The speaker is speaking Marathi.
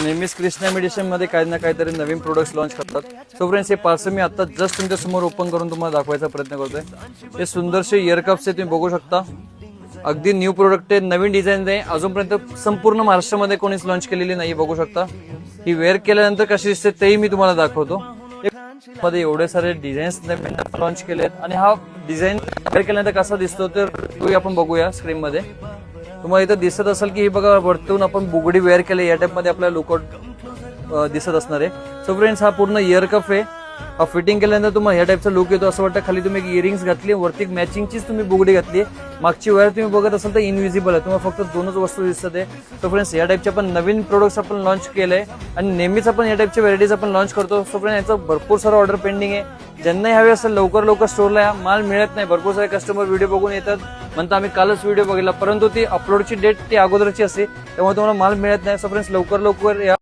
नेहमीच कृष्णा मेडिसिन मध्ये काही ना काहीतरी नवीन प्रोडक्ट्स लॉन्च करतात. सो फ्रेंड्स, हे पार्सल मी आता जस्ट तुमच्या समोर ओपन करून तुम्हाला दाखवायचा प्रयत्न करतोय. हे सुंदरसे इयर कप्स आहे, तुम्ही बघू शकता. अगदी न्यू प्रोडक्ट आहे, नवीन डिझाईन आहे, अजूनपर्यंत संपूर्ण महाराष्ट्रामध्ये कोणीच लॉन्च केलेली नाही. बघू शकता ही वेअर केल्यानंतर कशी दिसते तेही मी तुम्हाला दाखवतो. मध्ये एवढे सारे डिझाईन्स नवीन लॉन्च केलेत आणि हा डिझाईन वेअर केल्यानंतर कसा दिसतो तर आपण बघूया स्क्रीन मध्ये. तुम्हाला इथं दिसत असेल की ही बघा, वरतून आपण बुगडी वेअर केले या टाइप मध्ये आपल्याला लुकआउट दिसत असणार आहे. सो फ्रेंड्स, हा पूर्ण इयर कप आहे. हा फिटिंग केल्यानंतर तुम्हाला या टाइपचा लुक येतो. असं वाटतं खाली तुम्ही एक इयरिंग्स घातली, वरती मॅचिंगचीच तुम्ही बुगडी घातली. मागची वायर तुम्ही बघत असाल तर इनविजिबल आहे, तुम्हाला फक्त दोनच वस्तू दिसत आहे. सो फ्रेंड्स, या टाइपचे आपण नवीन प्रोडक्ट्स आपण लॉन्च केलंय आणि नेहमीच आपण या टाइपच्या व्हरायटीज आपण लॉन्च करतो. सो फ्रेंड्स, याचा भरपूर सारा ऑर्डर पेंडिंग आहे. ज्यांनाही हवे असेल लवकर स्टोरला या. माल मिळत नाही, भरपूर सारे कस्टमर व्हिडिओ बघून येतात, म्हणतात आम्ही कालच व्हिडिओ बघितला, परंतु ती अपलोडची डेट ती अगोदरची असते, त्यामुळे तुम्हाला माल मिळत नाही. सो फ्रेंड्स, लवकर या.